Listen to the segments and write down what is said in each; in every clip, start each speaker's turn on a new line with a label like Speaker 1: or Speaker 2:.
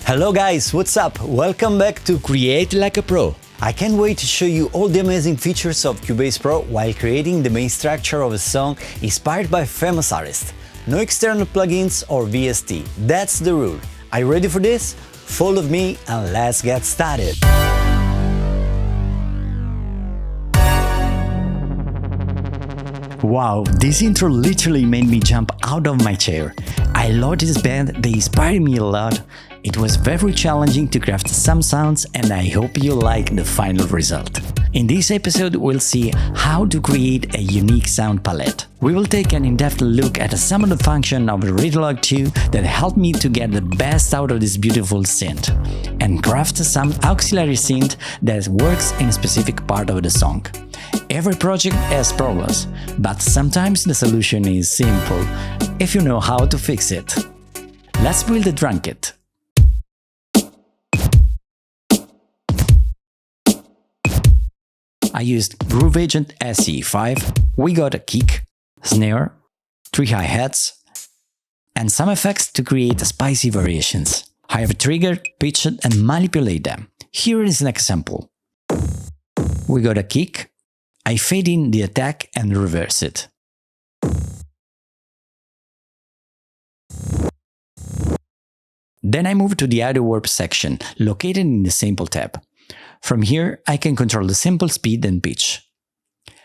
Speaker 1: Hello guys, what's up? Welcome back to Create Like a Pro. I can't wait to show you all the amazing features of Cubase Pro while creating the main structure of a song inspired by famous artists. No external plugins or VST, that's the rule. Are you ready for this? Follow me and let's get started. Wow, this intro literally made me jump out of my chair. I love this band, they inspired me a lot. It was very challenging to craft some sounds and I hope you like the final result. In this episode we'll see how to create a unique sound palette. We will take an in-depth look at some of the functions of Retrologue 2 that helped me to get the best out of this beautiful synth, and craft some auxiliary synth that works in a specific part of the song. Every project has problems, but sometimes the solution is simple, if you know how to fix it. Let's build a drum kit. I used Groove Agent SE5, we got a kick, snare, 3 hi-hats, and some effects to create spicy variations. I have triggered, pitched and manipulate them. Here is an example. We got a kick, I fade in the attack and reverse it. Then I move to the audio warp section, located in the Sample tab. From here, I can control the sample speed and pitch.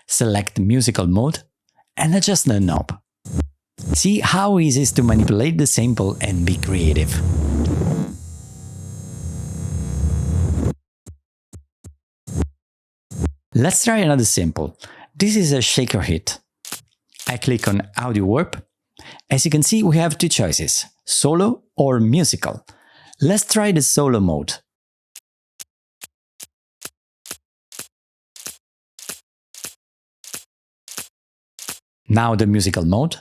Speaker 1: Select musical mode and adjust the knob. See how easy it is to manipulate the sample and be creative. Let's try another sample. This is a shaker hit. I click on Audio Warp. As you can see, we have two choices, solo or musical. Let's try the solo mode. Now the musical mode.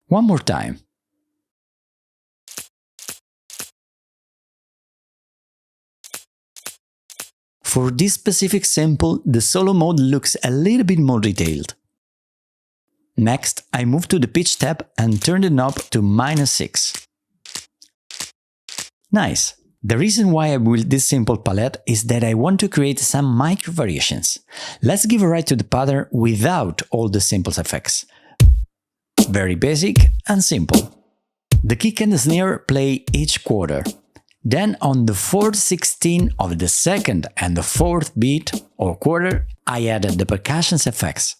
Speaker 1: One more time. For this specific sample, the solo mode looks a little bit more detailed. Next, I move to the pitch tab and turn the knob to -6. Nice! The reason why I built this simple palette is that I want to create some micro variations. Let's give a ride to the pattern without all the samples effects. Very basic and simple. The kick and the snare play each quarter. Then on the 4th 16 of the second and the 4th beat or quarter, I added the percussion effects.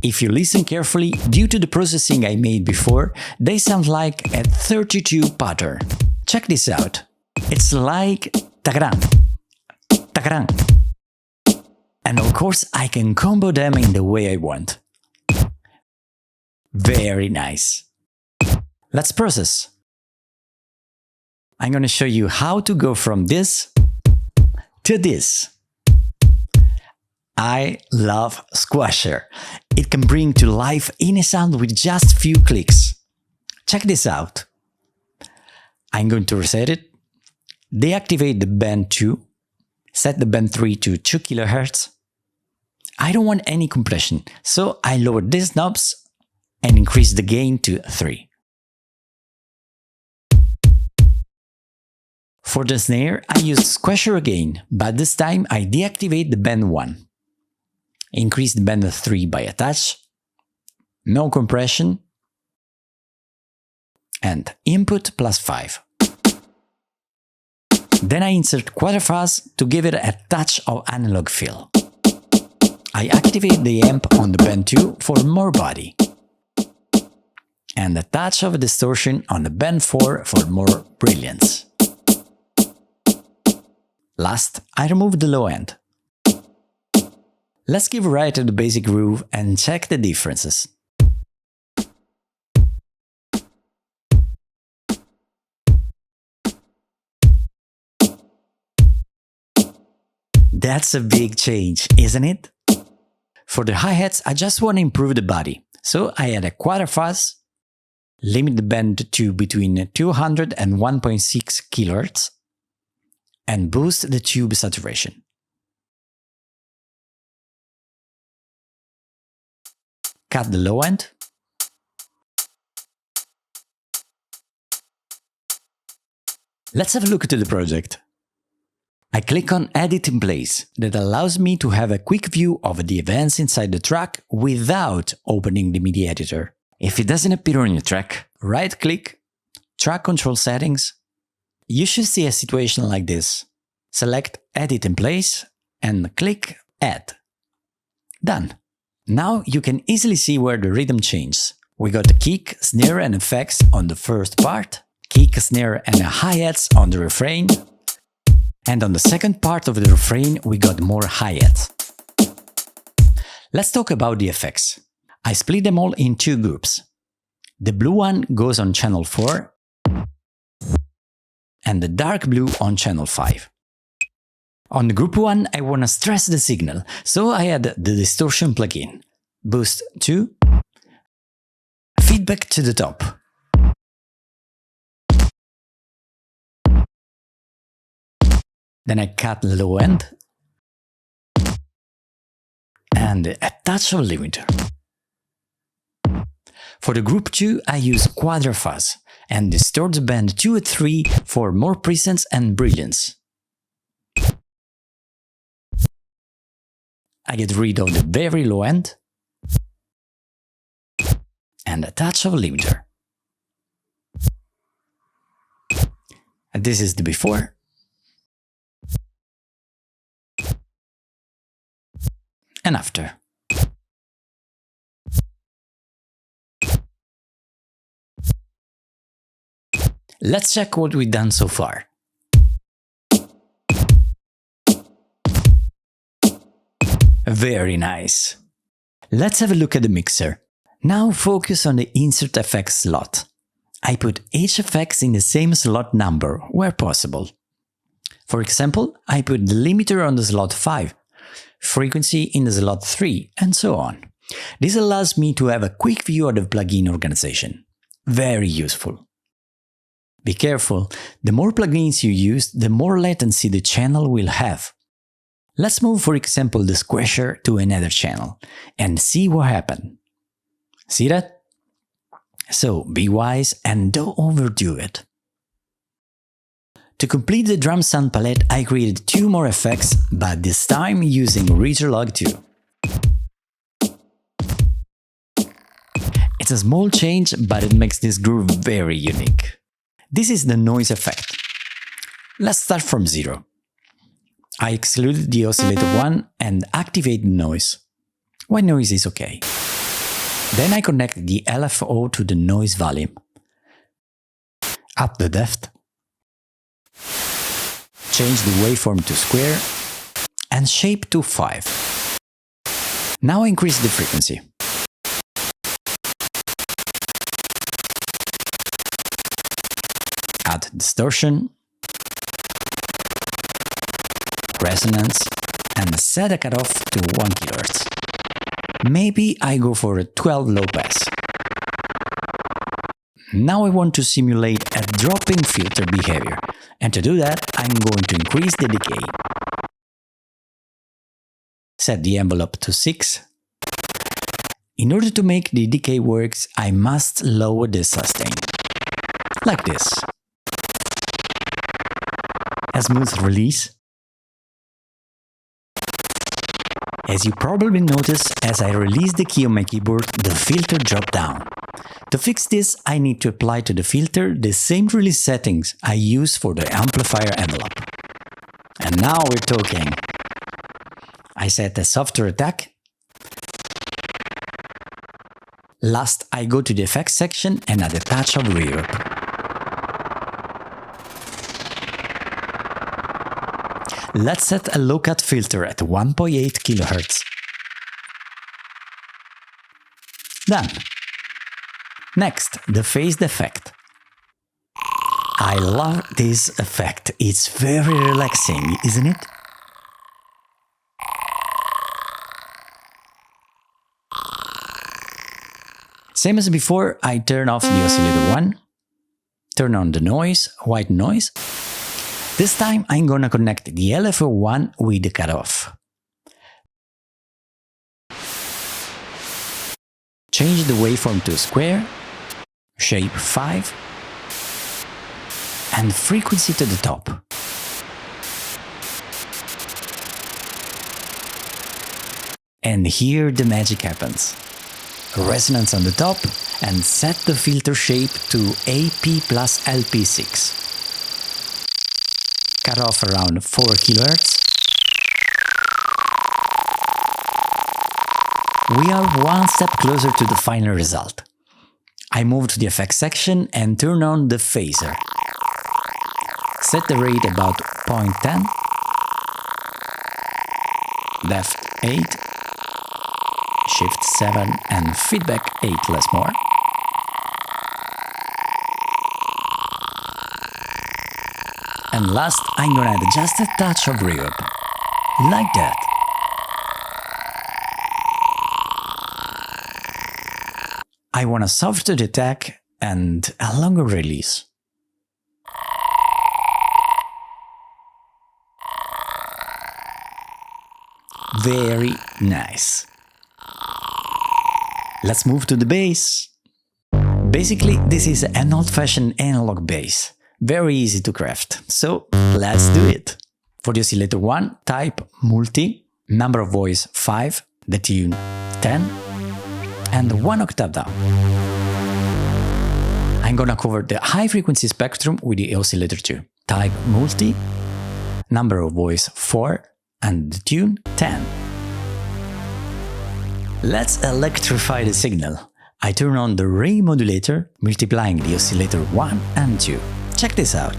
Speaker 1: If you listen carefully, due to the processing I made before, they sound like a 32 pattern. Check this out. It's like tagaran, tagaran. And of course I can combo them in the way I want. Very nice. Let's process. I'm gonna show you how to go from this to this. I love Squasher. It can bring to life any sound with just few clicks. Check this out. I'm going to reset it, deactivate the band 2, set the band 3 to 2 kHz. I don't want any compression, so I lower these knobs and increase the gain to 3. For the snare, I used Squasher again, but this time I deactivate the band 1. Increase the band 3 by a touch, no compression, and input +5. Then I insert quarter fuzz to give it a touch of analog feel. I activate the amp on the band 2 for more body, and a touch of distortion on the band 4 for more brilliance. Last, I remove the low end. Let's give a ride to the basic groove and check the differences. That's a big change, isn't it? For the hi-hats, I just want to improve the body, so I add a quarter fuzz, limit the band to between 200 and 1.6 kHz, and boost the tube saturation. cut the low end. Let's have a look at the project. I click on Edit in Place. That allows me to have a quick view of the events inside the track without opening the MIDI editor. If it doesn't appear on your track, right-click, Track Control Settings. You should see a situation like this. Select Edit in Place and click Add. Done. Now you can easily see where the rhythm changes. We got a kick, snare and effects on the first part, kick, snare and hi-hats on the refrain, and on the second part of the refrain we got more hi-hats. Let's talk about the effects. I split them all in two groups. The blue one goes on channel 4 and the dark blue on channel 5. On the group 1 I wanna stress the signal, so I add the distortion plugin, boost 2, feedback to the top. Then I cut the low end and a touch of limiter. For the group 2 I use Quadra Fuzz and distort the band 2 and 3 for more presence and brilliance. I get rid of the very low end and a touch of limiter. And this is the before. And after. Let's check what we've done so far. Very nice. Let's have a look at the mixer. Now focus on the Insert Effects slot. I put each effects in the same slot number, where possible. For example, I put the limiter on the slot 5, frequency in the slot 3, and so on. This allows me to have a quick view of the plugin organization. Very useful. Be careful, the more plugins you use, the more latency the channel will have. Let's move, for example, the squasher to another channel and see what happened. See that? So be wise and don't overdo it. To complete the drum sound palette, I created 2 more effects, but this time using Retrologue 2. It's a small change, but it makes this groove very unique. This is the noise effect. Let's start from 0. I excluded the oscillator 1 and activate the noise. White noise is okay. Then I connect the LFO to the noise volume. Up the depth. Change the waveform to square and shape to 5. Now increase the frequency. Add distortion, resonance, and set a cutoff to 1 kHz. Maybe I go for a 12 low pass. Now I want to simulate a dropping filter behavior, and to do that I'm going to increase the decay. Set the envelope to 6. In order to make the decay works, I must lower the sustain. Like this. A smooth release. As you probably notice, as I release the key on my keyboard, the filter dropped down. To fix this, I need to apply to the filter the same release settings I use for the amplifier envelope. And now we're talking. I set a softer attack. Last, I go to the effects section and add a touch of reverb. Let's set a low-cut filter at 1.8 kHz. Done. Next, the phased effect. I love this effect, it's very relaxing, isn't it? Same as before, I turn off the oscillator 1, turn on the noise, white noise. This time I'm gonna connect the LFO 1 with the cutoff. Change the waveform to square, shape 5, and frequency to the top. And here the magic happens. Resonance on the top, and set the filter shape to AP plus LP6. Cut off around 4 kHz. We are one step closer to the final result. I move to the effects section and turn on the phaser. Set the rate about 0.10, depth 8, shift 7 and feedback 8 less more. And last, I'm gonna add just a touch of reverb, like that. I want a softer attack and a longer release. Very nice. Let's move to the bass. Basically, this is an old-fashioned analog bass. Very easy to craft, so let's do it. For the oscillator 1, type multi, number of voice 5, the tune 10, and 1 octave down. I'm gonna cover the high frequency spectrum with the oscillator 2. Type multi, number of voice 4, and the tune 10. Let's electrify the signal. I turn on the ring modulator, multiplying the oscillator 1 and 2. Check this out.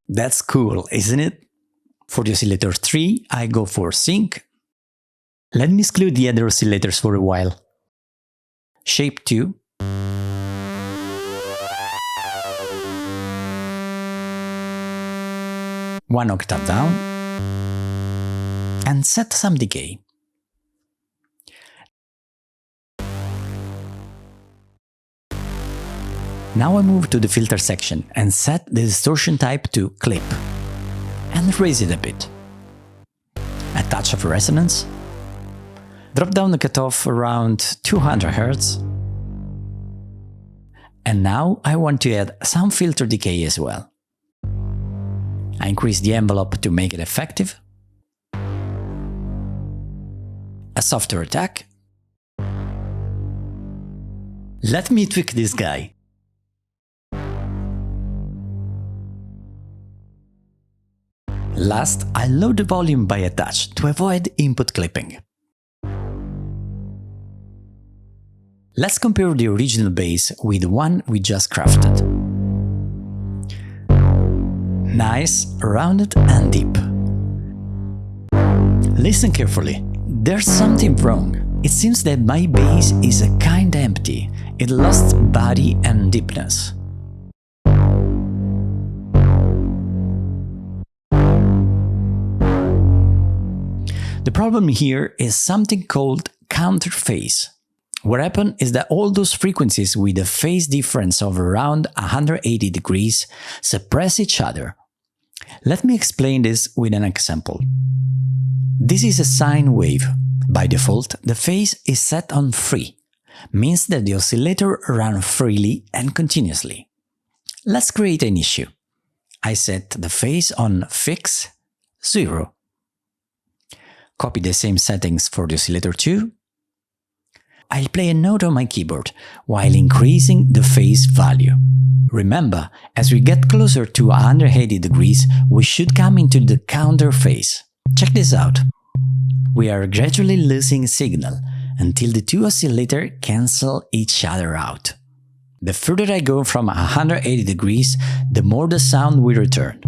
Speaker 1: That's cool, isn't it? For the oscillator 3, I go for sync. Let me exclude the other oscillators for a while. Shape 2. One octave down. And set some decay. Now I move to the filter section and set the distortion type to clip and raise it a bit. A touch of resonance. Drop down the cutoff around 200 Hz. And now I want to add some filter decay as well. I increase the envelope to make it effective. A softer attack. Let me tweak this guy. Last, I load the volume by a touch to avoid input clipping. Let's compare the original bass with the one we just crafted. Nice, rounded and deep. Listen carefully. There's something wrong. It seems that my bass is a kind empty. It lost body and deepness. The problem here is something called counter phase. What happened is that all those frequencies with a phase difference of around 180 degrees suppress each other. Let me explain this with an example. This is a sine wave. By default, the phase is set on free, means that the oscillator runs freely and continuously. Let's create an issue. I set the phase on fix 0. Copy the same settings for the oscillator 2. I'll play a note on my keyboard while increasing the phase value. Remember, as we get closer to 180 degrees, we should come into the counter phase. Check this out. We are gradually losing signal until the two oscillators cancel each other out. The further I go from 180 degrees, the more the sound will return.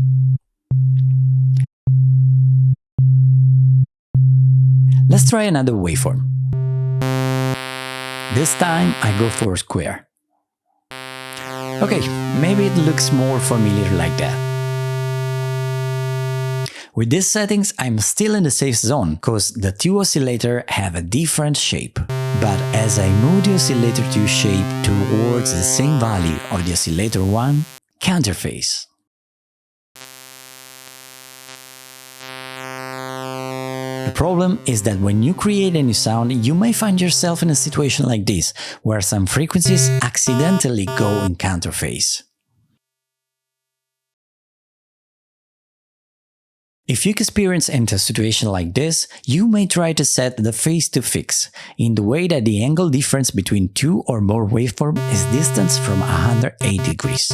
Speaker 1: Let's try another waveform. This time I go for square. Okay, maybe it looks more familiar like that. With these settings, I'm still in the safe zone, cause the two oscillators have a different shape. But as I move the oscillator 2 shape towards the same value of the oscillator 1, counterphase. The problem is that when you create a new sound, you may find yourself in a situation like this, where some frequencies accidentally go in counterphase. If you experience into a situation like this, you may try to set the phase to fix, in the way that the angle difference between two or more waveforms is distant from 180 degrees.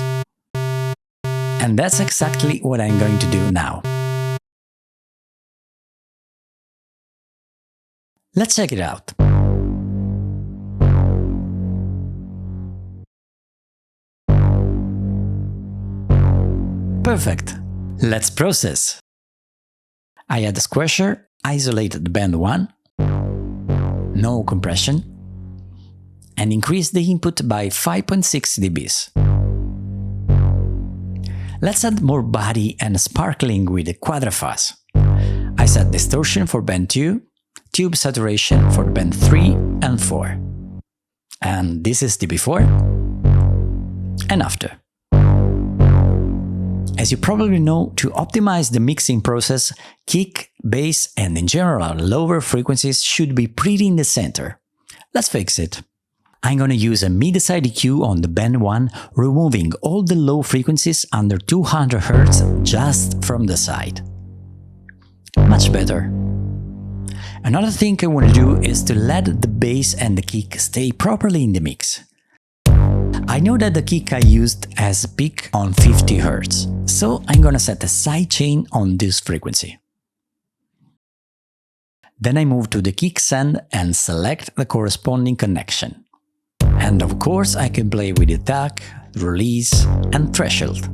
Speaker 1: And that's exactly what I'm going to do now. Let's check it out. Perfect. Let's process. I add a squasher, isolate the band 1, no compression, and increase the input by 5.6 dBs. Let's add more body and sparkling with the quadrafuzz. I set distortion for band 2, tube saturation for band 3 and 4. And this is the before and after. As you probably know, to optimize the mixing process, kick, bass, and in general lower frequencies should be pretty in the center. Let's fix it. I'm gonna use a mid-side EQ on the band 1, removing all the low frequencies under 200 Hz just from the side. Much better. Another thing I want to do is to let the bass and the kick stay properly in the mix. I know that the kick I used has a peak on 50 Hz, so I'm gonna set a sidechain on this frequency. Then I move to the kick send and select the corresponding connection. And of course I can play with the attack, release and threshold.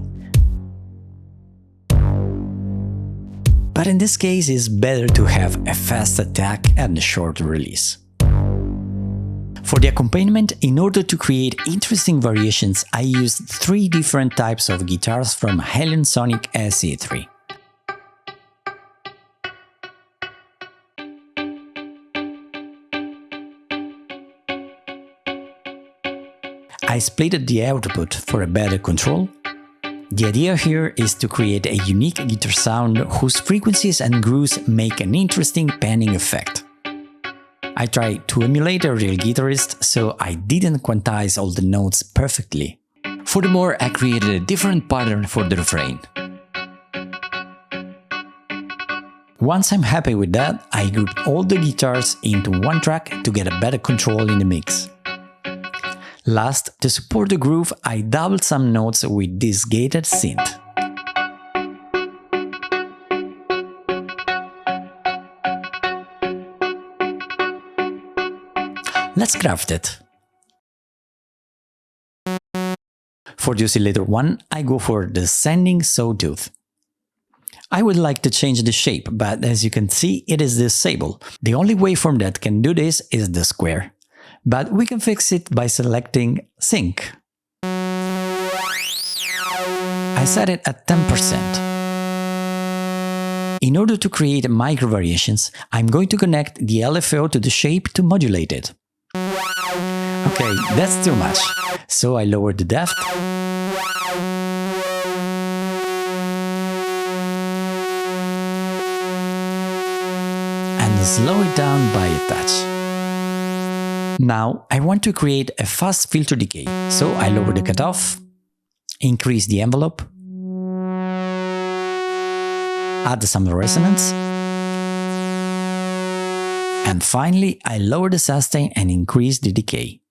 Speaker 1: But in this case it's better to have a fast attack and a short release. For the accompaniment, in order to create interesting variations, I used 3 different types of guitars from HALion Sonic SE3. I splitted the output for a better control. The idea here is to create a unique guitar sound whose frequencies and grooves make an interesting panning effect. I tried to emulate a real guitarist, so I didn't quantize all the notes perfectly.
Speaker 2: Furthermore, I created a different pattern for the refrain.
Speaker 1: Once I'm happy with that, I grouped all the guitars into one track to get a better control in the mix. Last, to support the groove, I doubled some notes with this gated synth. Let's craft it. For the oscillator 1, I go for the sending sawtooth. I would like to change the shape, but as you can see, it is disabled. The only waveform that can do this is the square. But we can fix it by selecting Sync. I set it at 10%. In order to create micro variations, I'm going to connect the LFO to the shape to modulate it. Okay, that's too much, so I lowered the depth and slow it down by a touch. Now I want to create a fast filter decay, so I lower the cutoff, increase the envelope, add some resonance, and finally I lower the sustain and increase the decay.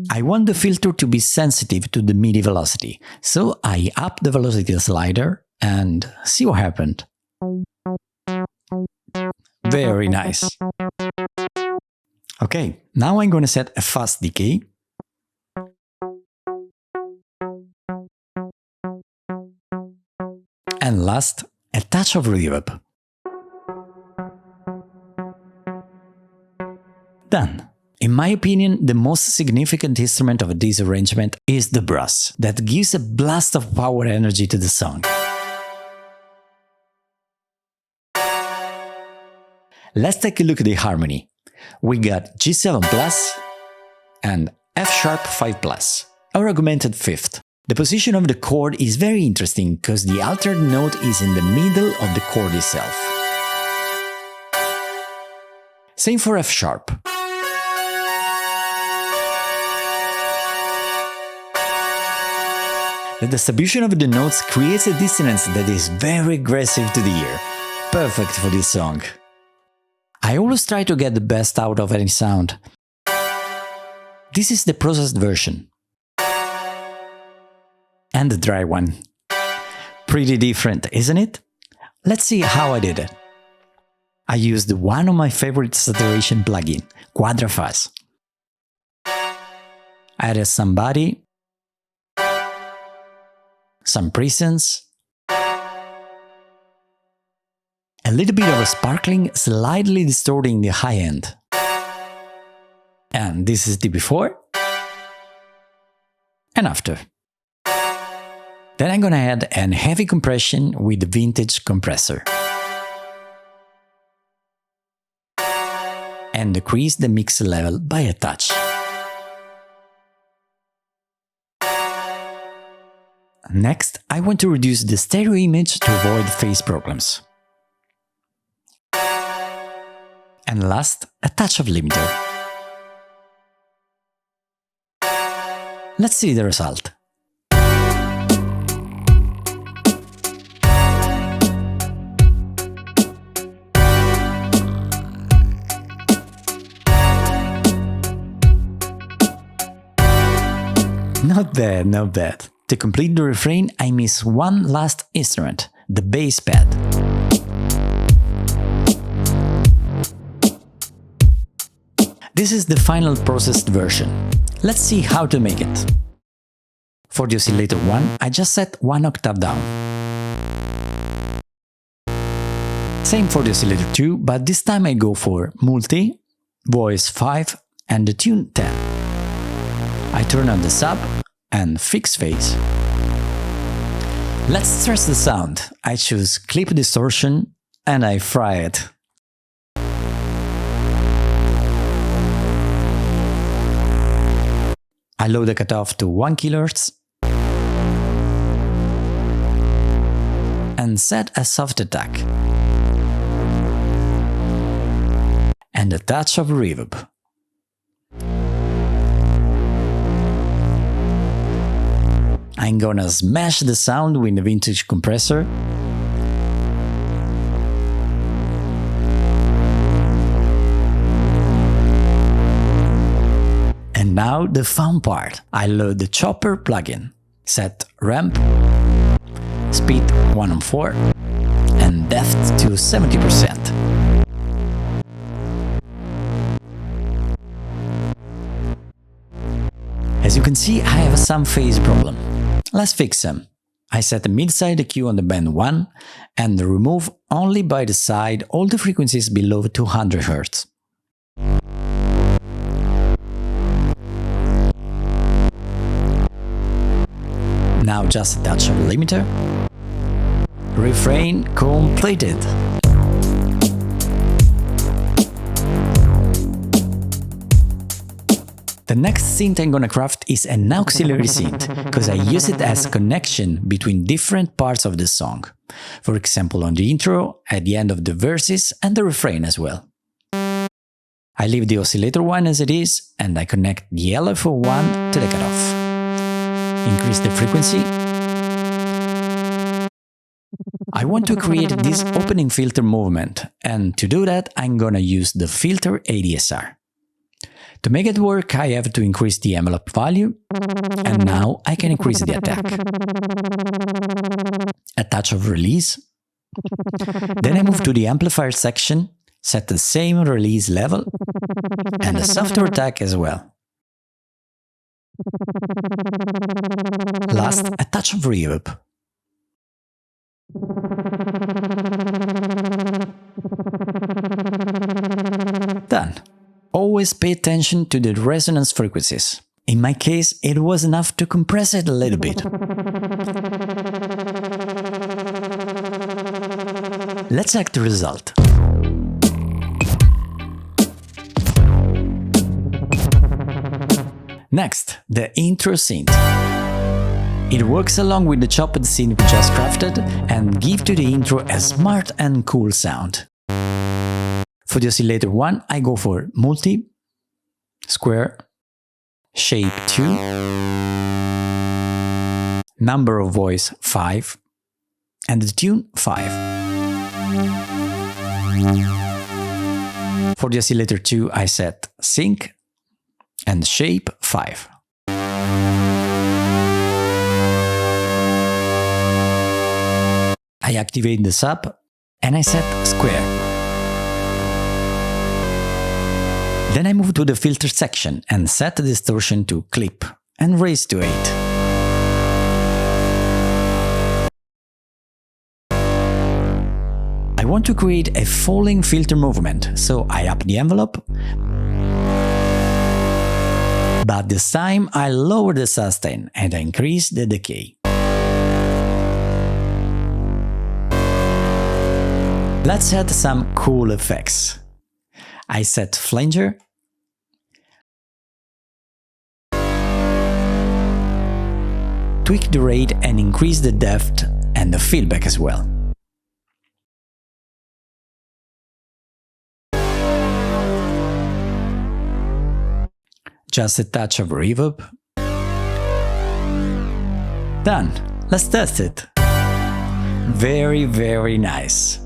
Speaker 1: I want the filter to be sensitive to the MIDI velocity, so I up the velocity slider and see what happened. Very nice. Okay, now I'm gonna set a fast decay. And last, a touch of reverb. Done. In my opinion, the most significant instrument of this arrangement is the brass, that gives a blast of power energy to the song. Let's take a look at the harmony. We got G7 plus and F sharp 5 plus, our augmented fifth. The position of the chord is very interesting because the altered note is in the middle of the chord itself. Same for F sharp. The distribution of the notes creates a dissonance that is very aggressive to the ear. Perfect for this song. I always try to get the best out of any sound. This is the processed version. And the dry one. Pretty different, isn't it? Let's see how I did it. I used one of my favorite saturation plugin, Quadrafuzz. I added some body, some presence, a little bit of a sparkling, slightly distorting the high end. And this is the before and after. Then I'm gonna add a heavy compression with the vintage compressor. And decrease the mix level by a touch. Next, I want to reduce the stereo image to avoid phase problems. And last, a touch of limiter. Let's see the result. Not bad, not bad. To complete the refrain, I miss one last instrument, the bass pad. This is the final processed version. Let's see how to make it. For the oscillator 1, I just set 1 octave down. Same for the oscillator 2, but this time I go for multi, voice 5 and the tune 10. I turn on the sub and fix phase. Let's test the sound. I choose clip distortion and I fry it. I load the cutoff to 1 kHz and set a soft attack and a touch of reverb. I'm gonna smash the sound with the vintage compressor. And now the fun part. I load the chopper plugin, set ramp, speed 1/4 and depth to 70%. As you can see, I have some phase problem. Let's fix them. I set the mid-side EQ on the band 1 and remove only by the side all the frequencies below 200 Hz. Now just a touch of limiter. Refrain completed. The next synth I'm gonna craft is an auxiliary synth, because I use it as a connection between different parts of the song. For example, on the intro, at the end of the verses, and the refrain as well. I leave the oscillator 1 as it is, and I connect the LFO 1 to the cutoff. Increase the frequency. I want to create this opening filter movement, and to do that, I'm gonna use the filter ADSR. To make it work, I have to increase the envelope value, and now I can increase the attack. A touch of release. Then I move to the amplifier section, set the same release level, and a softer attack as well. Last, a touch of reverb. Done. Always pay attention to the resonance frequencies. In my case, it was enough to compress it a little bit. Let's check the result. Next, the intro synth. It works along with the chopped synth we just crafted and give to the intro a smart and cool sound. For the oscillator 1, I go for multi, square, shape 2, number of voice 5, and the tune 5. For the oscillator 2, I set sync and shape 5. I activate the sub and I set square. Then I move to the filter section and set the distortion to clip and raise to 8. I want to create a falling filter movement, so I up the envelope, but this time I lower the sustain and I increase the decay. Let's add some cool effects. I set flanger, tweak the rate and increase the depth and the feedback as well. Just a touch of reverb. Done! Let's test it! Very nice!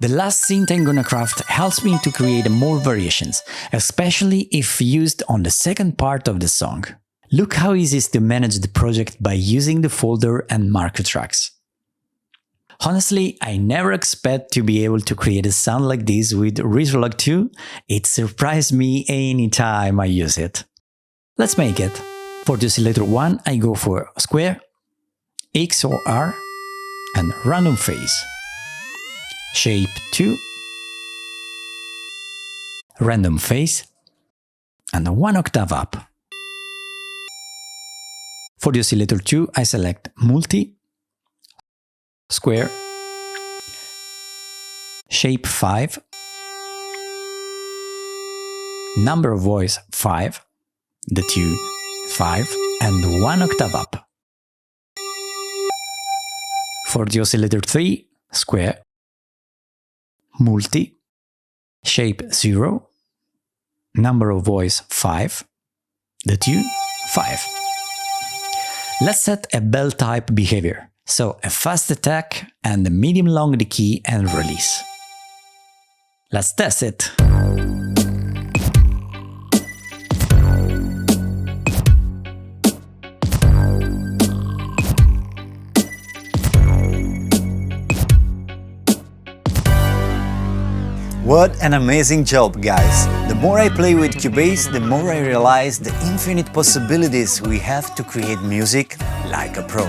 Speaker 1: The last synth I'm gonna craft helps me to create more variations, especially if used on the second part of the song. Look how easy it is to manage the project by using the folder and marker tracks. Honestly, I never expect to be able to create a sound like this with Retrologue 2. It surprised me anytime I use it. Let's make it. For the oscillator 1, I go for square, X or R, and random phase. Shape 2, random phase, and 1 octave up. For the oscillator 2, I select multi, square, shape 5, number of voice 5, the tune 5, and 1 octave up. For the oscillator 3, square, multi, shape 0, number of voice 5, the tune 5. Let's set a bell type behavior, so a fast attack and a medium long decay and release. Let's test it!
Speaker 3: What an amazing job, guys! The more I play with Cubase, the more I realize the infinite possibilities we have to create music like a pro.